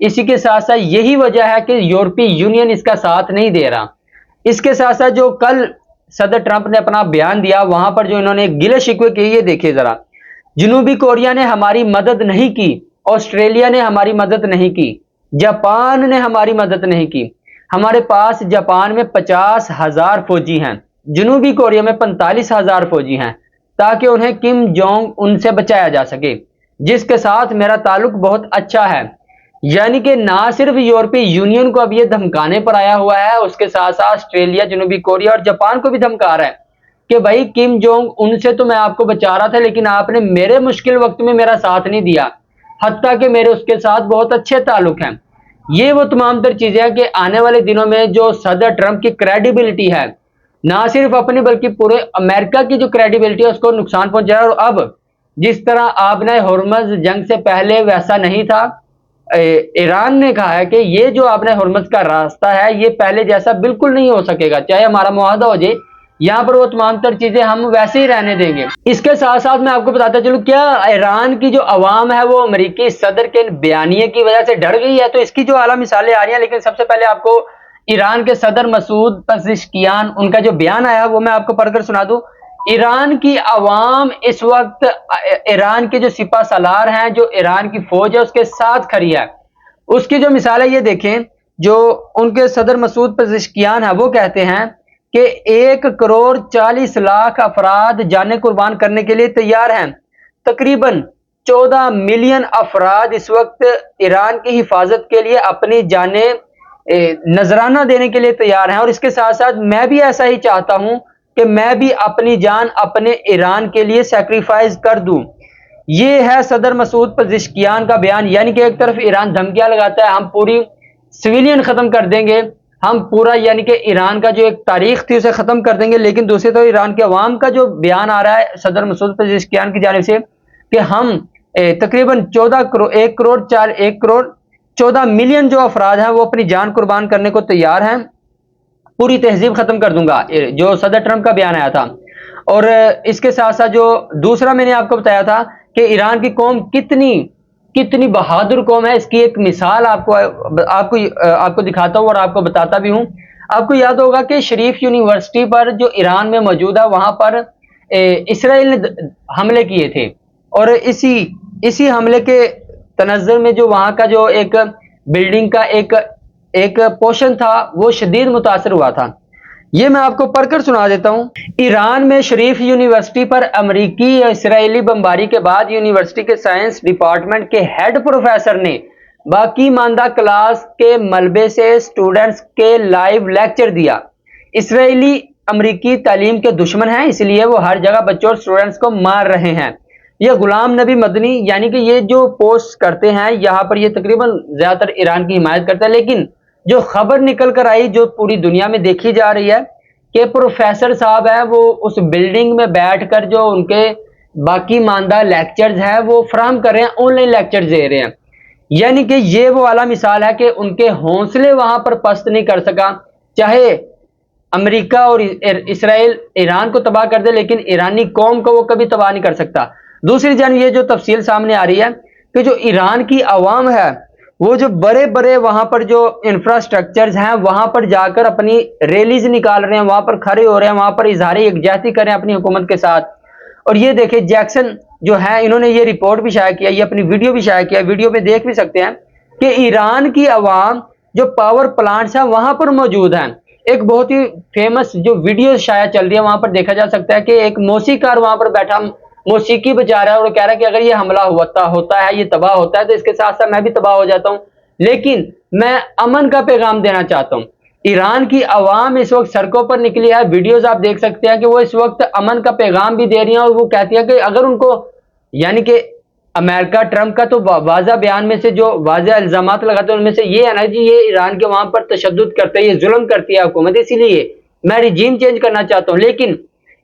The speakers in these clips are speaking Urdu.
اسی کے ساتھ ساتھ یہی وجہ ہے کہ یورپی یونین اس کا ساتھ نہیں دے رہا۔ اس کے ساتھ ساتھ جو کل صدر ٹرمپ نے اپنا بیان دیا، وہاں پر جو انہوں نے گلے شکوے کیے، یہ دیکھیے ذرا، جنوبی کوریا نے ہماری مدد نہیں کی، آسٹریلیا نے ہماری مدد نہیں کی، جاپان نے ہماری مدد نہیں کی۔ ہمارے پاس جاپان میں 50,000 فوجی ہیں، جنوبی کوریا میں 45,000 فوجی ہیں، تاکہ انہیں کم جونگ ان سے بچایا جا سکے، جس کے ساتھ میرا تعلق بہت اچھا ہے۔ یعنی کہ نہ صرف یورپی یونین کو اب یہ دھمکانے پر آیا ہوا ہے، اس کے ساتھ ساتھ آسٹریلیا، جنوبی کوریا اور جاپان کو بھی دھمکا رہا ہے کہ بھائی کم جونگ ان سے تو میں آپ کو بچا رہا تھا، لیکن آپ نے میرے مشکل وقت میں میرا ساتھ نہیں دیا، حتیٰ کہ میرے اس کے ساتھ بہت اچھے تعلق ہیں۔ یہ وہ تمام تر چیزیں ہیں کہ آنے والے دنوں میں جو صدر ٹرمپ کی کریڈیبلٹی ہے، نہ صرف اپنی بلکہ پورے امریکہ کی جو کریڈیبلٹی ہے اس کو نقصان پہنچا ہے۔ اور اب جس طرح آبنائے ہرمز جنگ سے پہلے ویسا نہیں تھا، ایران نے کہا ہے کہ یہ جو آبنائے ہرمز کا راستہ ہے یہ پہلے جیسا بالکل نہیں ہو سکے گا، چاہے ہمارا معاہدہ ہو جائے، یہاں پر وہ تمام تر چیزیں ہم ویسے ہی رہنے دیں گے۔ اس کے ساتھ ساتھ میں آپ کو بتاتا چلوں، کیا ایران کی جو عوام ہے وہ امریکی صدر کے بیانیے کی وجہ سے ڈر گئی ہے؟ تو اس کی جو اعلیٰ مثالیں آ رہی ہیں، لیکن سب سے پہلے آپ کو ایران کے صدر مسعود پزشکیان ان کا جو بیان آیا وہ میں آپ کو پڑھ کر سنا دوں۔ ایران کی عوام اس وقت ایران کے جو سپہ سالار ہیں، جو ایران کی فوج ہے، اس کے ساتھ کھڑی ہے۔ اس کی جو مثال ہے یہ دیکھیں، جو ان کے صدر مسعود پزشکیان ہیں وہ کہتے ہیں کہ 1,40,00,000 افراد جانیں قربان کرنے کے لیے تیار ہیں۔ تقریباً 14 ملین افراد اس وقت ایران کی حفاظت کے لیے اپنی جانیں نذرانہ دینے کے لیے تیار ہیں، اور اس کے ساتھ ساتھ میں بھی ایسا ہی چاہتا ہوں کہ میں بھی اپنی جان اپنے ایران کے لیے سیکریفائز کر دوں۔ یہ ہے صدر مسعود پزشکیان کا بیان۔ یعنی کہ ایک طرف ایران دھمکیاں لگاتا ہے ہم پوری سویلین ختم کر دیں گے، ہم پورا یعنی کہ ایران کا جو ایک تاریخ تھی اسے ختم کر دیں گے، لیکن دوسری طرف ایران کے عوام کا جو بیان آ رہا ہے صدر مسعود پزشکیان کی جانب سے کہ ہم تقریباً 1,14 ملین جو افراد ہیں وہ اپنی جان قربان کرنے کو تیار ہیں، پوری تہذیب ختم کر دوں گا، جو صدر ٹرمپ کا بیان آیا تھا۔ اور اس کے ساتھ ساتھ جو دوسرا میں نے آپ کو بتایا تھا کہ ایران کی قوم کتنی بہادر قوم ہے، اس کی ایک مثال آپ کو دکھاتا ہوں اور آپ کو بتاتا بھی ہوں۔ آپ کو یاد ہوگا کہ شریف یونیورسٹی پر جو ایران میں موجود ہے وہاں پر اسرائیل نے حملے کیے تھے، اور اسی حملے کے تناظر میں جو وہاں کا جو ایک بلڈنگ کا ایک پورشن تھا وہ شدید متاثر ہوا تھا۔ یہ میں آپ کو پڑھ کر سنا دیتا ہوں۔ ایران میں شریف یونیورسٹی پر امریکی یا اسرائیلی بمباری کے بعد یونیورسٹی کے سائنس ڈپارٹمنٹ کے ہیڈ پروفیسر نے باقی ماندہ کلاس کے ملبے سے اسٹوڈنٹس کے لائیو لیکچر دیا۔ اسرائیلی امریکی تعلیم کے دشمن ہیں، اس لیے وہ ہر جگہ بچوں اور اسٹوڈنٹس کو مار رہے ہیں۔ یہ غلام نبی مدنی یعنی کہ یہ جو پوسٹ کرتے ہیں یہاں پر یہ تقریباً زیادہ تر ایران کی حمایت کرتا ہے، لیکن جو خبر نکل کر آئی جو پوری دنیا میں دیکھی جا رہی ہے کہ پروفیسر صاحب ہیں وہ اس بلڈنگ میں بیٹھ کر جو ان کے باقی ماندہ لیکچرز ہیں وہ فراہم کر رہے ہیں، آن لائن لیکچرز دے رہے ہیں۔ یعنی کہ یہ وہ اعلیٰ مثال ہے کہ ان کے حوصلے وہاں پر پست نہیں کر سکا، چاہے امریکہ اور اسرائیل ایران کو تباہ کر دے لیکن ایرانی قوم کو وہ کبھی تباہ نہیں کر سکتا۔ دوسری جانب یہ جو تفصیل سامنے آ رہی ہے کہ جو ایران کی عوام ہے وہ جو بڑے وہاں پر جو انفراسٹرکچرز ہیں وہاں پر جا کر اپنی ریلیز نکال رہے ہیں، وہاں پر کھڑے ہو رہے ہیں، وہاں پر اظہار یکجہتی کر رہے ہیں اپنی حکومت کے ساتھ۔ اور یہ دیکھیں جیکسن جو ہے انہوں نے یہ رپورٹ بھی شائع کیا، یہ اپنی ویڈیو بھی شائع کیا، ویڈیو میں دیکھ بھی سکتے ہیں کہ ایران کی عوام جو پاور پلانٹس ہیں وہاں پر موجود ہیں۔ ایک بہت ہی فیمس جو ویڈیو شائع چل رہی ہے وہاں پر دیکھا جا سکتا ہے کہ ایک موسیقار وہاں پر بیٹھا موسیقی بجا رہا ہے اور کہہ رہا ہے کہ اگر یہ حملہ ہوتا ہے، یہ تباہ ہوتا ہے تو اس کے ساتھ ساتھ میں بھی تباہ ہو جاتا ہوں، لیکن میں امن کا پیغام دینا چاہتا ہوں۔ ایران کی عوام اس وقت سڑکوں پر نکلی ہے، ویڈیوز آپ دیکھ سکتے ہیں کہ وہ اس وقت امن کا پیغام بھی دے رہی ہیں، اور وہ کہتی ہے کہ اگر ان کو یعنی کہ امریکہ ٹرمپ کا تو واضح بیان میں سے جو واضح الزامات لگاتے ہیں ان میں سے یہ ہے نا جی یہ ایران کے وہاں پر تشدد کرتے ہیں، یہ ظلم کرتی ہے حکومت، اسی لیے میں رجیم چینج کرنا چاہتا ہوں۔ لیکن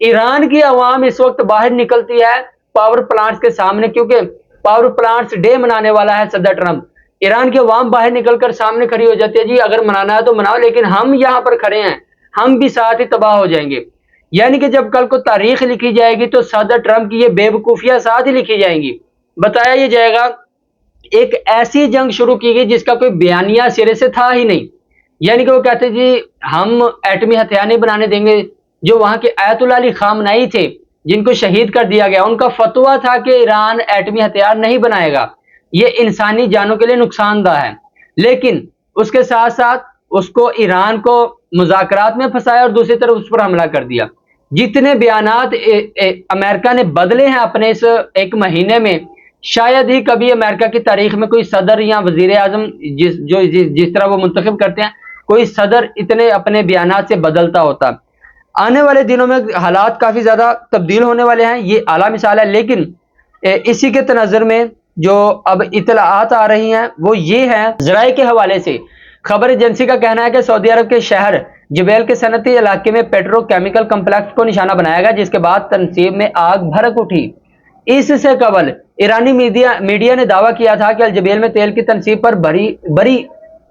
ایران کی عوام اس وقت باہر نکلتی ہے پاور پلانٹس کے سامنے، کیونکہ پاور پلانٹس ڈے منانے والا ہے صدر ٹرمپ۔ ایران کی عوام باہر نکل کر سامنے کھڑی ہو جاتی ہے، جی اگر منانا ہے تو مناؤ لیکن ہم یہاں پر کھڑے ہیں، ہم بھی ساتھ ہی تباہ ہو جائیں گے۔ یعنی کہ جب کل کو تاریخ لکھی جائے گی تو صدر ٹرمپ کی یہ بے وقوفیاں ساتھ ہی لکھی جائیں گی، بتایا یہ جائے گا ایک ایسی جنگ شروع کی گئی جس کا کوئی بیانیہ سرے سے تھا ہی نہیں. یعنی کہ وہ کہتے جی ہم ایٹمی ہتھیار نہیں بنانے دیں گے. جو وہاں کے آیت اللہ علی خامنائی تھے جن کو شہید کر دیا گیا، ان کا فتویٰ تھا کہ ایران ایٹمی ہتھیار نہیں بنائے گا، یہ انسانی جانوں کے لیے نقصان دہ ہے. لیکن اس کے ساتھ ساتھ اس کو ایران کو مذاکرات میں پھنسایا اور دوسری طرف اس پر حملہ کر دیا. جتنے بیانات امریکہ نے بدلے ہیں اپنے اس ایک مہینے میں، شاید ہی کبھی امریکہ کی تاریخ میں کوئی صدر یا وزیر اعظم جس طرح وہ منتخب کرتے ہیں، کوئی صدر اتنے اپنے بیانات سے بدلتا ہوتا. آنے والے دنوں میں حالات کافی زیادہ تبدیل ہونے والے ہیں، یہ اعلیٰ مثال ہے. لیکن اسی کے تناظر میں جو اب اطلاعات آ رہی ہیں وہ یہ ہیں ذرائع کے حوالے سے. خبر ایجنسی کا کہنا ہے کہ سعودی عرب کے شہر جبیل کے صنعتی علاقے میں پیٹرو کیمیکل کمپلیکس کو نشانہ بنایا گیا، جس کے بعد تنصیب میں آگ بھڑک اٹھی. اس سے قبل ایرانی میڈیا نے دعویٰ کیا تھا کہ الجبیل میں تیل کی تنصیب پر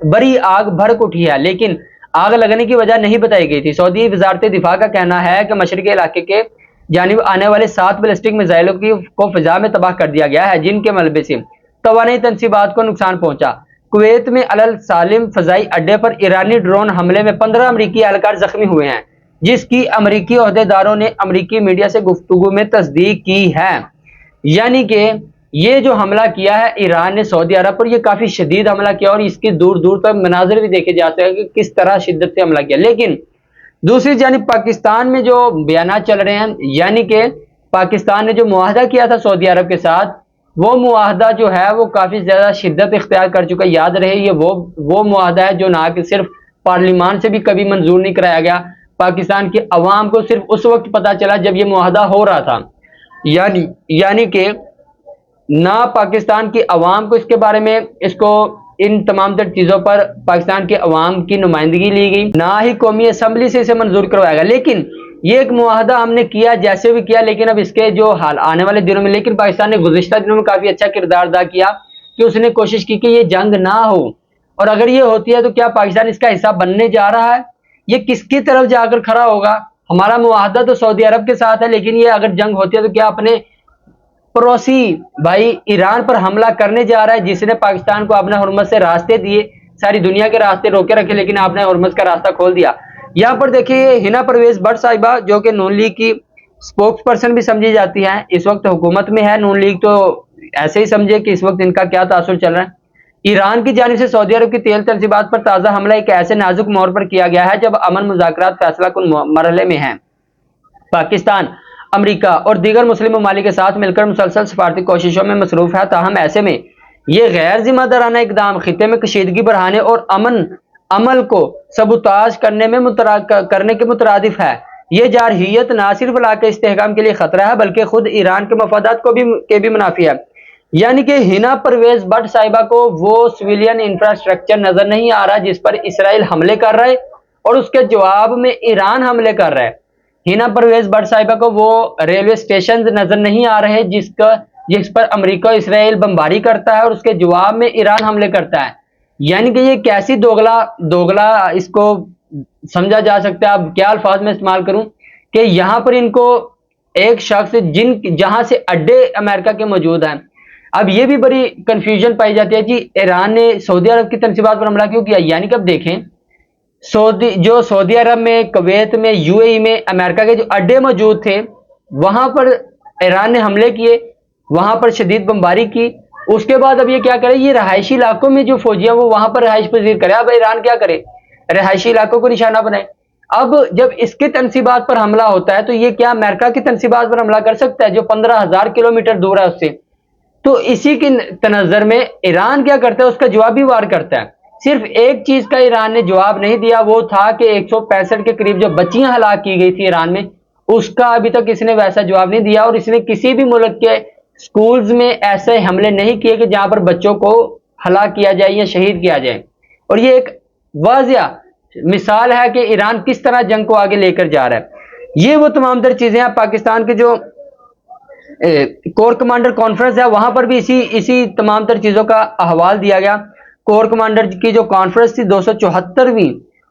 بڑی آگ بھڑک اٹھی ہے، لیکن آگ لگنے کی وجہ نہیں بتائی گئی تھی. سعودی وزارت دفاع کا کہنا ہے کہ مشرقی علاقے کے جانب آنے والے 7 بیلسٹک میزائلوں کو فضا میں تباہ کر دیا گیا ہے، جن کے ملبے سے توانائی تنصیبات کو نقصان پہنچا. کویت میں السالم فضائی اڈے پر ایرانی ڈرون حملے میں 15 امریکی اہلکار زخمی ہوئے ہیں، جس کی امریکی عہدیداروں نے امریکی میڈیا سے گفتگو میں تصدیق کی ہے. یعنی کہ یہ جو حملہ کیا ہے ایران نے سعودی عرب پر، یہ کافی شدید حملہ کیا اور اس کی دور دور تک مناظر بھی دیکھے جاتے ہیں کہ کس طرح شدت سے حملہ کیا. لیکن دوسری جانب پاکستان میں جو بیانات چل رہے ہیں، یعنی کہ پاکستان نے جو معاہدہ کیا تھا سعودی عرب کے ساتھ، وہ معاہدہ جو ہے وہ کافی زیادہ شدت اختیار کر چکا. یاد رہے یہ وہ معاہدہ ہے جو نہ کہ صرف پارلیمان سے بھی کبھی منظور نہیں کرایا گیا، پاکستان کی عوام کو صرف اس وقت پتہ چلا جب یہ معاہدہ ہو رہا تھا. یعنی کہ نہ پاکستان کی عوام کو اس کے بارے میں ان تمام تر چیزوں پر پاکستان کے عوام کی نمائندگی لی گئی، نہ ہی قومی اسمبلی سے اسے منظور کروایا گیا. لیکن یہ ایک معاہدہ ہم نے کیا جیسے بھی کیا، لیکن اب اس کے جو حال آنے والے دنوں میں، لیکن پاکستان نے گزشتہ دنوں میں کافی اچھا کردار ادا کیا کہ اس نے کوشش کی کہ یہ جنگ نہ ہو، اور اگر یہ ہوتی ہے تو کیا پاکستان اس کا حصہ بننے جا رہا ہے؟ یہ کس کی طرف جا کر کھڑا ہوگا؟ ہمارا معاہدہ تو سعودی عرب کے ساتھ ہے، لیکن یہ اگر جنگ ہوتی ہے تو کیا اپنے پڑوسی بھائی ایران پر حملہ کرنے جا رہا ہے، جس نے پاکستان کو اپنے حرمت سے راستے دیے، ساری دنیا کے راستے روکے رکھے، لیکن آپ نے حرمت کا راستہ کھول دیا. یہاں پر دیکھیے ہنا پرویز بٹ صاحبہ جو کہ نون لیگ کی سپوکس پرسن بھی سمجھی جاتی ہیں، اس وقت حکومت میں ہے نون لیگ، تو ایسے ہی سمجھے کہ اس وقت ان کا کیا تاثر چل رہا ہے. ایران کی جانب سے سعودی عرب کی تیل تنصیبات پر تازہ حملہ ایک ایسے نازک موڑ پر کیا گیا ہے جب امن مذاکرات فیصلہ کن مرحلے میں ہیں. پاکستان امریکہ اور دیگر مسلم ممالک کے ساتھ مل کر مسلسل سفارتی کوششوں میں مصروف ہے، تاہم ایسے میں یہ غیر ذمہ دارانہ اقدام خطے میں کشیدگی بڑھانے اور امن عمل کو سبوتاژ کرنے کے مترادف ہے. یہ جارحیت نہ صرف علاقائی استحکام کے لیے خطرہ ہے بلکہ خود ایران کے مفادات کے بھی منافی ہے. یعنی کہ ہنا پرویز بٹ صاحبہ کو وہ سویلین انفراسٹرکچر نظر نہیں آ رہا جس پر اسرائیل حملے کر رہا ہے اور اس کے جواب میں ایران حملے کر رہا ہے. ہنا پرویز بٹ صاحبہ کو وہ ریلوے اسٹیشن نظر نہیں آ رہے جس پر امریکہ اسرائیل بمباری کرتا ہے اور اس کے جواب میں ایران حملے کرتا ہے. یعنی کہ یہ کیسی دوگلا اس کو سمجھا جا سکتا ہے. اب کیا الفاظ میں استعمال کروں کہ یہاں پر ان کو ایک شخص جہاں سے اڈے امریکہ کے موجود ہیں، اب یہ بھی بڑی کنفیوژن پائی جاتی ہے کہ ایران نے سعودی عرب کی تنصیبات پر حملہ کیوں کیا. یعنی کہ اب دیکھیں سعودی عرب میں، کویت میں، یو اے ای میں امریکہ کے جو اڈے موجود تھے وہاں پر ایران نے حملے کیے، وہاں پر شدید بمباری کی. اس کے بعد اب یہ کیا کرے، یہ رہائشی علاقوں میں جو فوجیاں وہ وہاں پر رہائش پذیر کرے. اب ایران کیا کرے، رہائشی علاقوں کو نشانہ بنائے. اب جب اس کے تنصیبات پر حملہ ہوتا ہے تو یہ کیا امریکہ کی تنصیبات پر حملہ کر سکتا ہے جو 15,000 کلومیٹر دور ہے اس سے؟ تو اسی کے تناظر میں ایران کیا کرتا ہے، اس کا جوابی وار کرتا ہے. صرف ایک چیز کا ایران نے جواب نہیں دیا، وہ تھا کہ 165 کے قریب جو بچیاں ہلاک کی گئی تھی ایران میں، اس کا ابھی تک اس نے ویسا جواب نہیں دیا. اور اس نے کسی بھی ملک کے سکولز میں ایسے حملے نہیں کیے کہ جہاں پر بچوں کو ہلاک کیا جائے یا شہید کیا جائے. اور یہ ایک واضح مثال ہے کہ ایران کس طرح جنگ کو آگے لے کر جا رہا ہے. یہ وہ تمام تر چیزیں ہیں. پاکستان کے جو کور کمانڈر کانفرنس ہے وہاں پر بھی اسی تمام تر چیزوں کا احوال دیا گیا. کور کمانڈر کی جو کانفرنس تھی 274ویں،